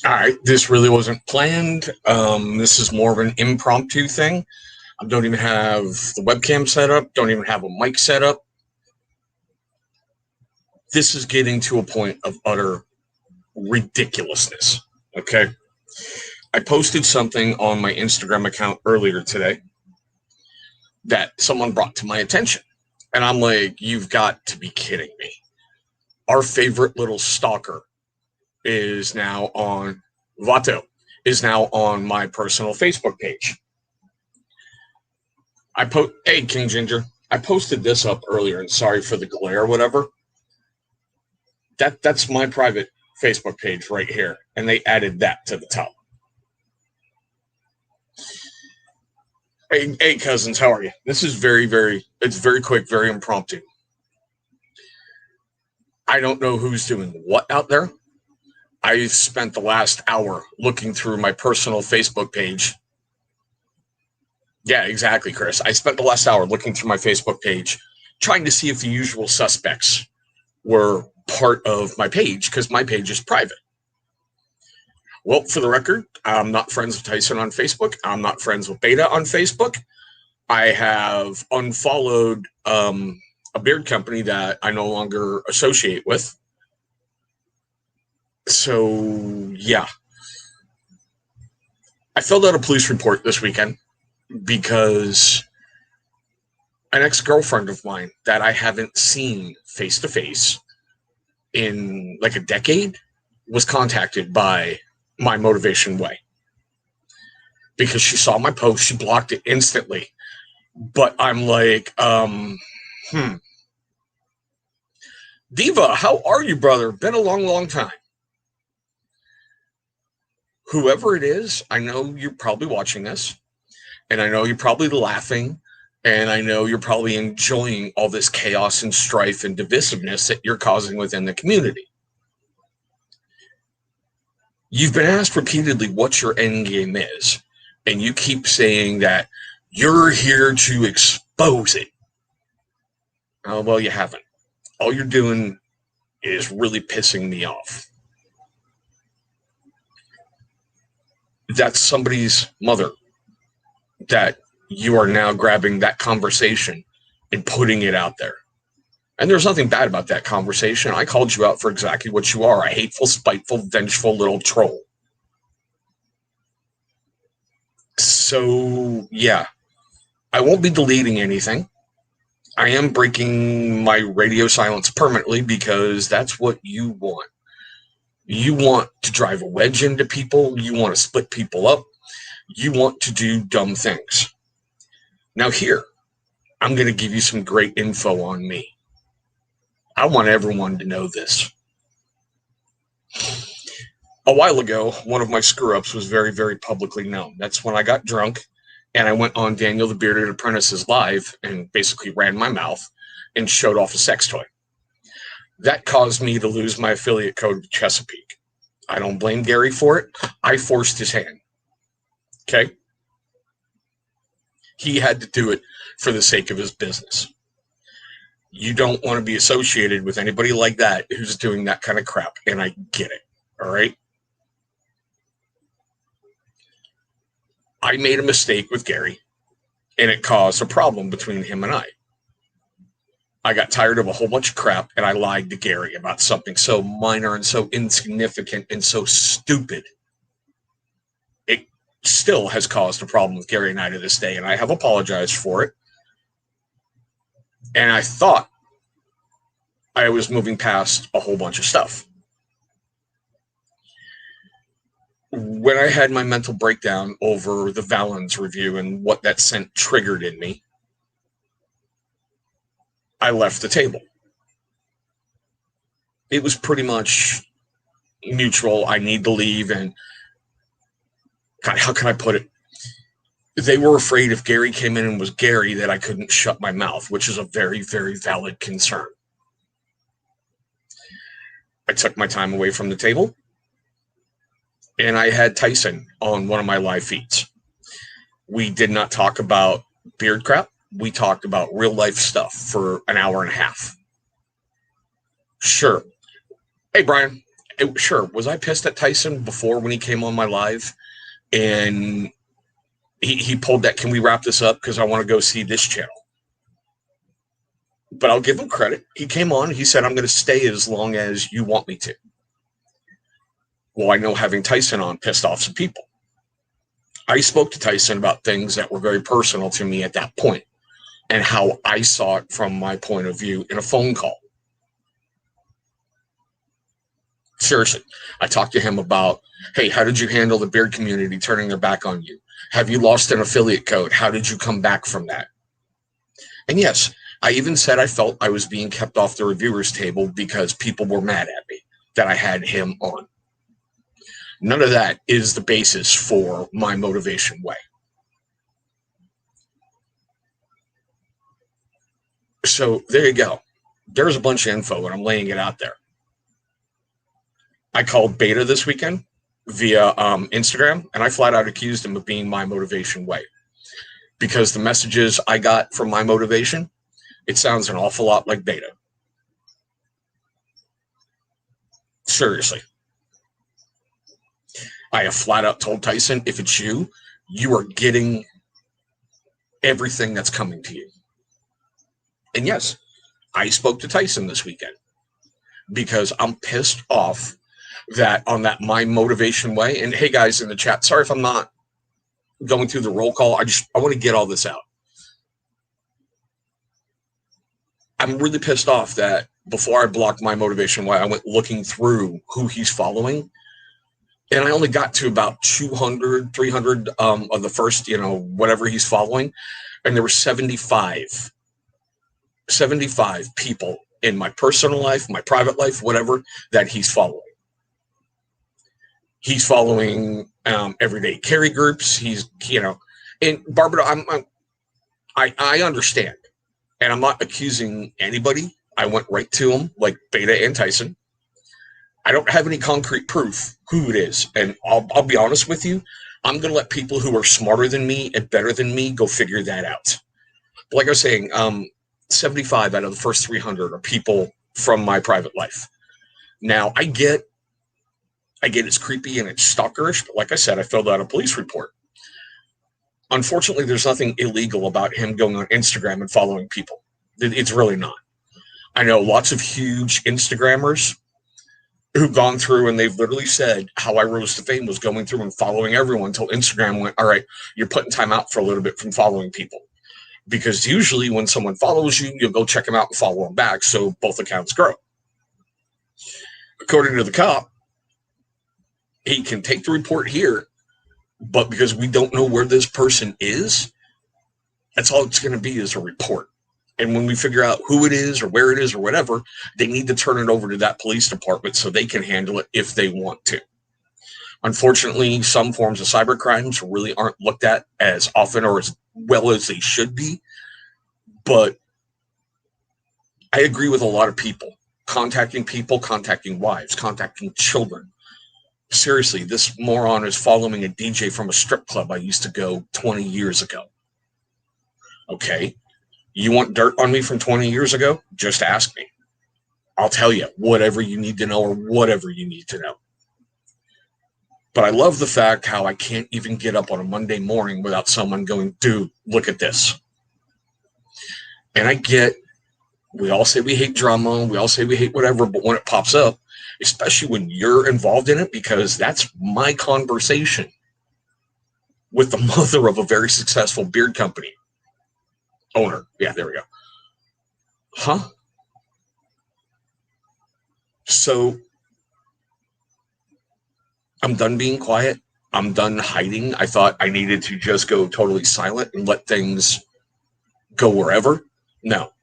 All right, this really wasn't planned. This is more of an impromptu thing. I don't even have the webcam set up, don't even have a mic set up. This is getting to a point of utter ridiculousness. Okay. I posted something on my Instagram account earlier today that someone brought to my attention. And I'm like, you've got to be kidding me. Our favorite little stalker is now on Vato, is now on my personal Facebook page. Hey, King Ginger, I posted this up earlier, and sorry for the glare or whatever. That's my private Facebook page right here, and they added that to the top. Hey, cousins, how are you? This is it's very quick, very impromptu. I don't know who's doing what out there. I spent the last hour looking through my personal Facebook page. Yeah, exactly, Chris. I spent the last hour looking through my Facebook page, trying to see if the usual suspects were part of my page, because my page is private. Well, for the record, I'm not friends with Tyson on Facebook. I'm not friends with Beta on Facebook. I have unfollowed a beard company that I no longer associate with. So, yeah. I filled out a police report this weekend because an ex-girlfriend of mine that I haven't seen face-to-face in like a decade was contacted by My Motivation Way. Because she saw my post, she blocked it instantly. But I'm like, Diva, how are you, brother? Been a long, long time. Whoever it is, I know you're probably watching this, and I know you're probably laughing, and I know you're probably enjoying all this chaos and strife and divisiveness that you're causing within the community. You've been asked repeatedly what your end game is, and you keep saying that you're here to expose it. Oh, well, you haven't. All you're doing is really pissing me off. That's somebody's mother that you are now grabbing that conversation and putting it out there. And there's nothing bad about that conversation. I called you out for exactly what you are, a hateful, spiteful, vengeful little troll. So, yeah, I won't be deleting anything. I am breaking my radio silence permanently because that's what you want. You want to drive a wedge into people. You want to split people up. You want to do dumb things. Now here, I'm going to give you some great info on me. I want everyone to know this. A while ago, one of my screw-ups was very, very publicly known. That's when I got drunk and I went on Daniel the Bearded Apprentice's live and basically ran my mouth and showed off a sex toy. That caused me to lose my affiliate code to Chesapeake. I don't blame Gary for it. I forced his hand. Okay? He had to do it for the sake of his business. You don't want to be associated with anybody like that who's doing that kind of crap, and I get it. All right? I made a mistake with Gary, and it caused a problem between him and I. I got tired of a whole bunch of crap, and I lied to Gary about something so minor and so insignificant and so stupid. It still has caused a problem with Gary and I to this day, and I have apologized for it. And I thought I was moving past a whole bunch of stuff. When I had my mental breakdown over the Valens review and what that scent triggered in me, I left the table. It was pretty much neutral. I need to leave, and God, how can I put it? They were afraid if Gary came in and was Gary that I couldn't shut my mouth, which is a very, very valid concern. I took my time away from the table, and I had Tyson on one of my live feeds. We did not talk about beard crap. We talked about real life stuff for an hour and a half. Sure. Hey, Brian. Sure, was I pissed at Tyson before when he came on my live and he pulled that, can we wrap this up because I want to go see this channel? But I'll give him credit. He came on, he said, I'm going to stay as long as you want me to. Well, I know having Tyson on pissed off some people. I spoke to Tyson about things that were very personal to me at that point and how I saw it from my point of view in a phone call. Seriously, I talked to him about, hey, how did you handle the beard community turning their back on you? Have you lost an affiliate code? How did you come back from that? And yes, I even said I felt I was being kept off the reviewers table because people were mad at me that I had him on. None of that is the basis for my motivation way. So there you go. There's a bunch of info and I'm laying it out there. I called Beta this weekend via Instagram, and I flat out accused him of being my motivation way because the messages I got from my motivation, it sounds an awful lot like Beta. Seriously. I have flat out told Tyson, if it's you, you are getting everything that's coming to you. And yes, I spoke to Tyson this weekend because I'm pissed off that on that my motivation way. And hey, guys in the chat, sorry if I'm not going through the roll call. I want to get all this out. I'm really pissed off that before I blocked my motivation way, I went looking through who he's following. And I only got to about 200, 300 of the first, whatever he's following. And there were 75 people in my personal life, my private life, whatever, that he's following. He's following everyday carry groups. He's, and Barbara, I understand. And I'm not accusing anybody. I went right to him, like Beta and Tyson. I don't have any concrete proof who it is. And I'll be honest with you. I'm going to let people who are smarter than me and better than me go figure that out. But like I was saying, 75 out of the first 300 are people from my private life. Now, I get it's creepy and it's stalkerish, but like I said, I filled out a police report. Unfortunately, there's nothing illegal about him going on Instagram and following people. It's really not. I know lots of huge Instagrammers who've gone through and they've literally said how I rose to fame was going through and following everyone until Instagram went, all right, you're putting time out for a little bit from following people. Because usually when someone follows you, you'll go check them out and follow them back so both accounts grow. According to the cop, he can take the report here, but because we don't know where this person is, that's all it's going to be is a report. And when we figure out who it is or where it is or whatever, they need to turn it over to that police department so they can handle it if they want to. Unfortunately, some forms of cyber crimes really aren't looked at as often or as well as they should be. But I agree with a lot of people. Contacting wives, contacting children. Seriously, this moron is following a DJ from a strip club I used to go 20 years ago. Okay. You want dirt on me from 20 years ago? Just ask me. I'll tell you whatever you need to know or whatever you need to know. But I love the fact how I can't even get up on a Monday morning without someone going, dude, look at this. And I get, we all say we hate drama, we all say we hate whatever, but when it pops up, especially when you're involved in it, because that's my conversation with the mother of a very successful beard company owner. Yeah, there we go. Huh? So I'm done being quiet. I'm done hiding. I thought I needed to just go totally silent and let things go wherever. No.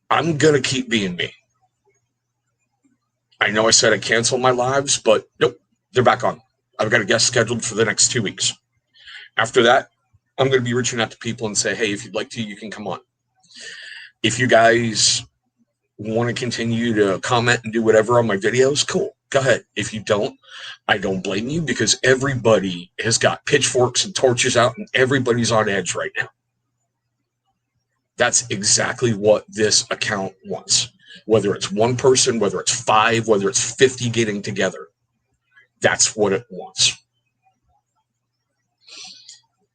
I'm going to keep being me. I know I said I canceled my lives, but nope, they're back on. I've got a guest scheduled for the next 2 weeks. After that, I'm going to be reaching out to people and say, hey, if you'd like to, you can come on. If you guys want to continue to comment and do whatever on my videos, cool. Go ahead. If you don't, I don't blame you because everybody has got pitchforks and torches out and everybody's on edge right now. That's exactly what this account wants. Whether it's one person, whether it's 5, whether it's 50 getting together, that's what it wants.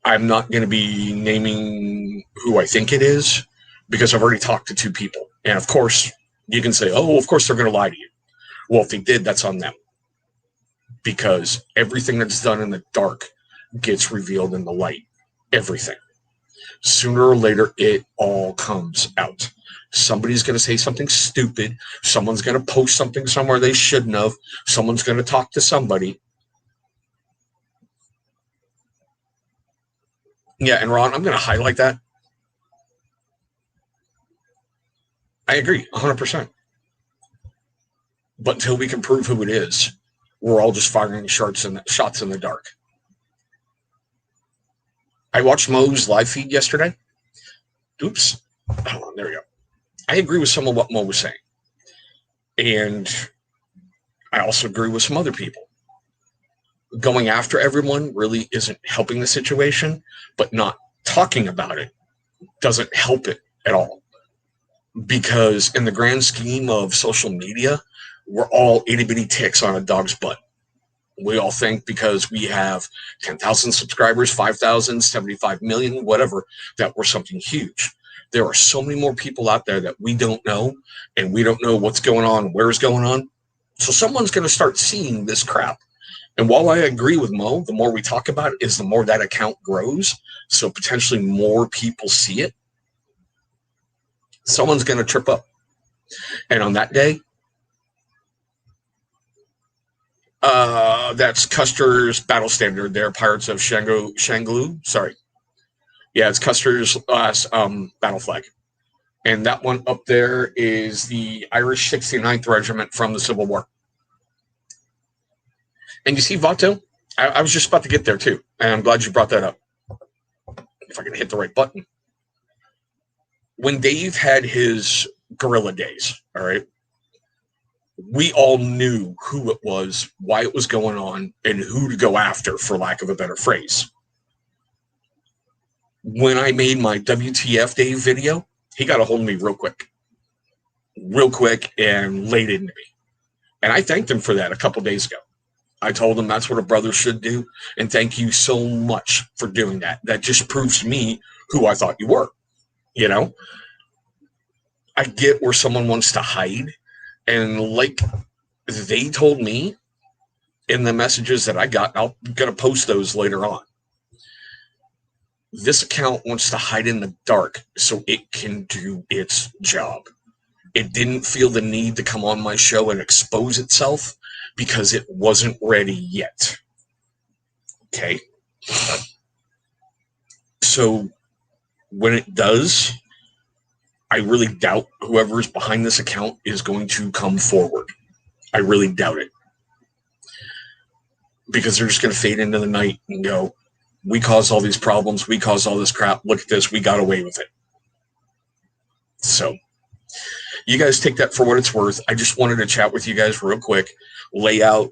I'm not going to be naming who I think it is because I've already talked to 2 people. And of course, you can say, oh, of course they're going to lie to you. Well, if they did, that's on them. Because everything that's done in the dark gets revealed in the light. Everything. Sooner or later, it all comes out. Somebody's going to say something stupid. Someone's going to post something somewhere they shouldn't have. Someone's going to talk to somebody. Yeah, and Ron, I'm going to highlight that. I agree, 100%. But until we can prove who it is, we're all just firing shots in the dark. I watched Mo's live feed yesterday. Oops. Hold on, there we go. I agree with some of what Mo was saying. And I also agree with some other people. Going after everyone really isn't helping the situation, but not talking about it doesn't help it at all. Because in the grand scheme of social media, we're all itty-bitty ticks on a dog's butt. We all think because we have 10,000 subscribers, 5,000, 75 million, whatever, that we're something huge. There are so many more people out there that we don't know, and we don't know what's going on, where's going on. So someone's going to start seeing this crap. And while I agree with Mo, the more we talk about it is the more that account grows. So potentially more people see it. Someone's going to trip up. And on that day, that's Custer's battle standard there, Pirates of Shanglu. Sorry. Yeah, it's Custer's last battle flag. And that one up there is the Irish 69th Regiment from the Civil War. And you see Vato? I was just about to get there too. And I'm glad you brought that up. If I can hit the right button. When Dave had his guerrilla days, all right, we all knew who it was, why it was going on, and who to go after, for lack of a better phrase. When I made my WTF Dave video, he got a hold of me real quick, and laid into me. And I thanked him for that a couple days ago. I told him that's what a brother should do, and thank you so much for doing that. That just proves to me who I thought you were. You know, I get where someone wants to hide, and like they told me in the messages that I got, I'm going to post those later on. This account wants to hide in the dark so it can do its job. It didn't feel the need to come on my show and expose itself because it wasn't ready yet. Okay? So when it does, I really doubt whoever is behind this account is going to come forward. I really doubt it. Because they're just going to fade into the night and go, we caused all these problems, we caused all this crap, look at this, we got away with it. So, you guys take that for what it's worth. I just wanted to chat with you guys real quick, lay out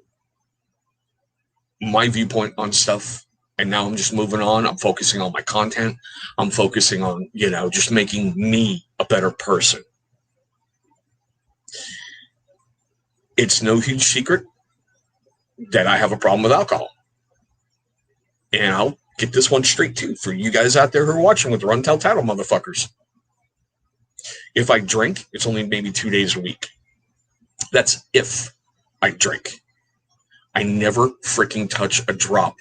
my viewpoint on stuff, and now I'm just moving on. I'm focusing on my content. I'm focusing on, just making me a better person. It's no huge secret that I have a problem with alcohol. And I'll get this one straight too for you guys out there who are watching with the Run Tell Tattle motherfuckers. If I drink, it's only maybe 2 days a week. That's if I drink. I never freaking touch a drop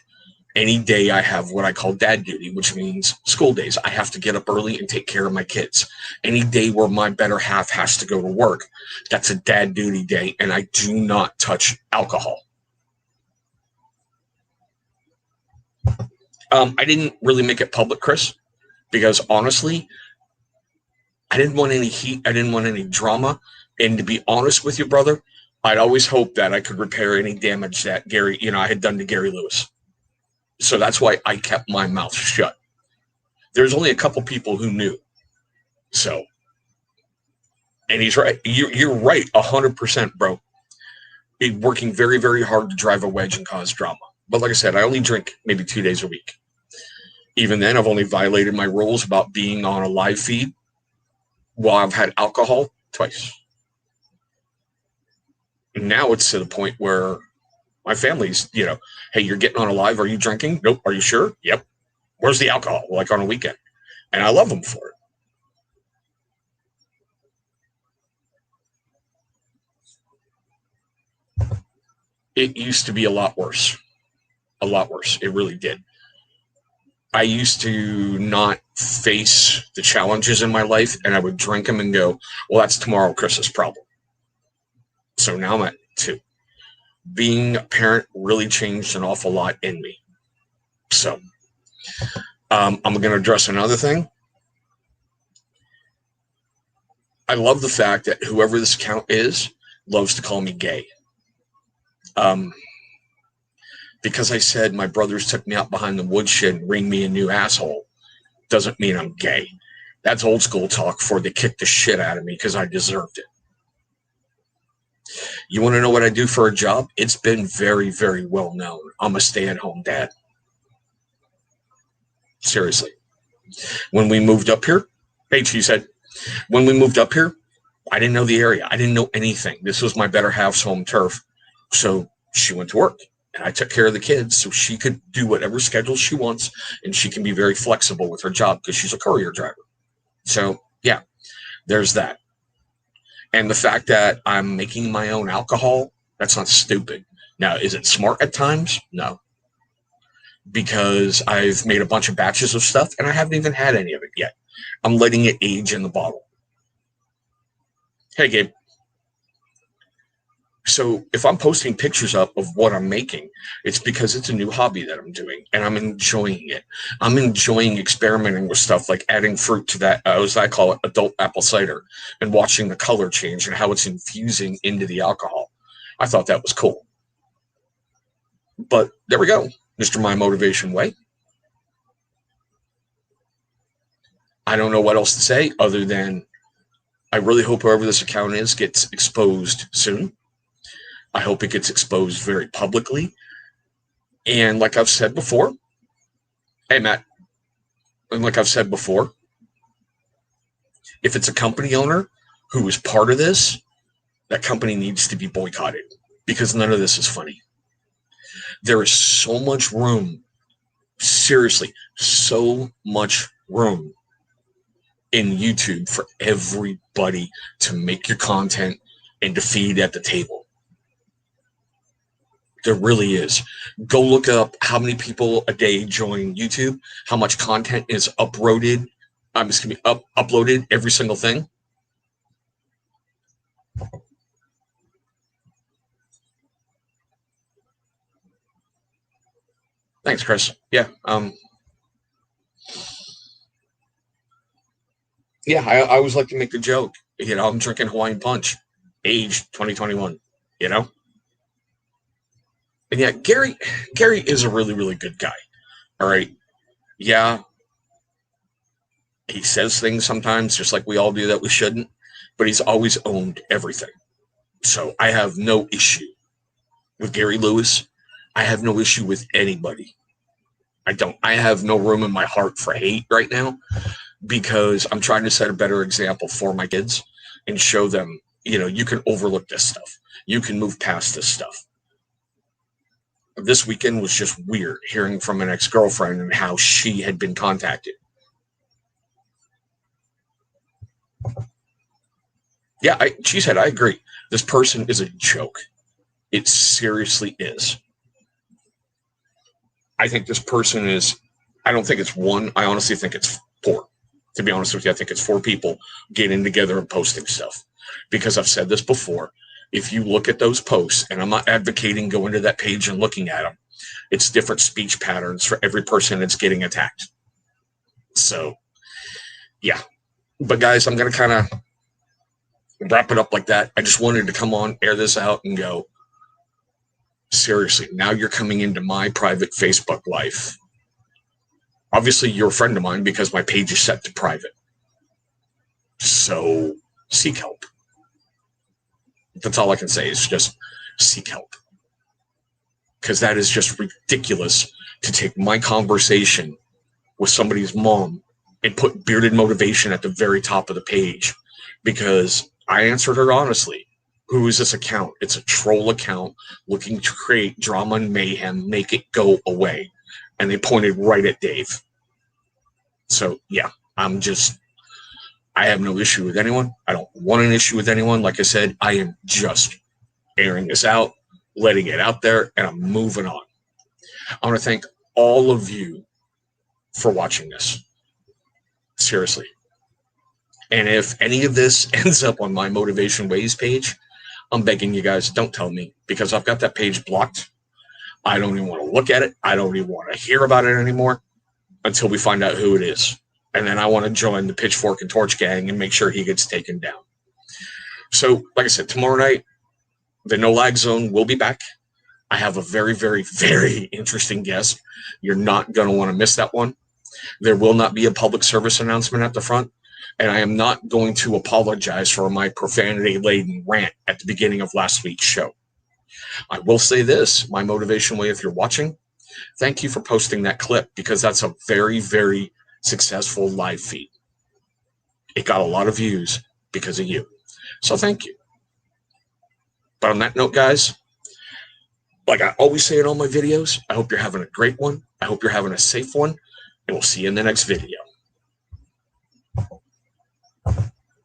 any day I have what I call dad duty, which means school days. I have to get up early and take care of my kids. Any day where my better half has to go to work, that's a dad duty day, and I do not touch alcohol. I didn't really make it public, Chris, because honestly, I didn't want any heat. I didn't want any drama. And to be honest with you, brother, I'd always hoped that I could repair any damage that I had done to Gary Lewis. So that's why I kept my mouth shut. There's only a couple people who knew. So, and he's right. You're right, 100%, bro. Working very, very hard to drive a wedge and cause drama. But like I said, I only drink maybe 2 days a week. Even then, I've only violated my rules about being on a live feed while I've had alcohol twice. Now it's to the point where my family's, hey, you're getting on a live. Are you drinking? Nope. Are you sure? Yep. Where's the alcohol? Like on a weekend. And I love them for it. It used to be a lot worse. A lot worse. It really did. I used to not face the challenges in my life, and I would drink them and go, well, that's tomorrow Chris's problem. So now I'm at 2. Being a parent really changed an awful lot in me. So I'm going to address another thing. I love the fact that whoever this account is loves to call me gay. Because I said my brothers took me out behind the woodshed and ring me a new asshole doesn't mean I'm gay. That's old school talk before they kicked the shit out of me because I deserved it. You want to know what I do for a job? It's been very, very well known. I'm a stay-at-home dad. Seriously. When we moved up here, she said, when we moved up here, I didn't know the area. I didn't know anything. This was my better half's home turf. So she went to work, and I took care of the kids so she could do whatever schedule she wants, and she can be very flexible with her job because she's a courier driver. So, yeah, there's that. And the fact that I'm making my own alcohol, that's not stupid. Now, is it smart at times? No. Because I've made a bunch of batches of stuff, and I haven't even had any of it yet. I'm letting it age in the bottle. Hey, Gabe. So if I'm posting pictures up of what I'm making, it's because it's a new hobby that I'm doing, and I'm enjoying it. I'm enjoying experimenting with stuff like adding fruit to that, as I call it, adult apple cider, and watching the color change and how it's infusing into the alcohol. I thought that was cool. But there we go, Mr. My Motivation Way. I don't know what else to say other than I really hope whoever this account is gets exposed soon. I hope it gets exposed very publicly. And like I've said before, hey, Matt, and like I've said before, if it's a company owner who is part of this, that company needs to be boycotted because none of this is funny. There is so much room, seriously, so much room in YouTube for everybody to make your content and to feed at the table. There really is. Go look up how many people a day join YouTube, how much content is uploaded every single thing. Thanks, Chris. Yeah. I always like to make the joke. I'm drinking Hawaiian Punch, age 2021, And yeah, Gary is a really, really good guy. All right. Yeah. He says things sometimes, just like we all do, that we shouldn't, but he's always owned everything. So I have no issue with Gary Lewis. I have no issue with anybody. I don't. I have no room in my heart for hate right now because I'm trying to set a better example for my kids and show them, you can overlook this stuff. You can move past this stuff. This weekend was just weird hearing from an ex-girlfriend and how she had been contacted. Yeah, she said, I agree. This person is a joke. It seriously is. I think this person is, I don't think it's one. I honestly think it's 4. To be honest with you, I think it's 4 people getting together and posting stuff. Because I've said this before, if you look at those posts, and I'm not advocating going to that page and looking at them, it's different speech patterns for every person that's getting attacked. So, yeah. But guys, I'm going to kind of wrap it up like that. I just wanted to come on, air this out, and go, seriously, now you're coming into my private Facebook life. Obviously, you're a friend of mine because my page is set to private. So, seek help. That's all I can say is just seek help. Because that is just ridiculous to take my conversation with somebody's mom and put Bearded Motivation at the very top of the page. Because I answered her honestly. Who is this account? It's a troll account looking to create drama and mayhem, make it go away. And they pointed right at Dave. So, yeah, I have no issue with anyone. I don't want an issue with anyone. Like I said, I am just airing this out, letting it out there, and I'm moving on. I want to thank all of you for watching this. Seriously. And if any of this ends up on my Motivation Ways page, I'm begging you guys, don't tell me, because I've got that page blocked. I don't even want to look at it. I don't even want to hear about it anymore until we find out who it is. And then I want to join the Pitchfork and Torch gang and make sure he gets taken down. So, like I said, tomorrow night, the No Lag Zone will be back. I have a very, very, very interesting guest. You're not going to want to miss that one. There will not be a public service announcement at the front. And I am not going to apologize for my profanity-laden rant at the beginning of last week's show. I will say this, my Motivation Way, if you're watching, thank you for posting that clip, because that's a very, very successful live feed. It got a lot of views because of you. So thank you. But on that note, guys, like I always say in all my videos, I hope you're having a great one. I hope you're having a safe one. And we'll see you in the next video.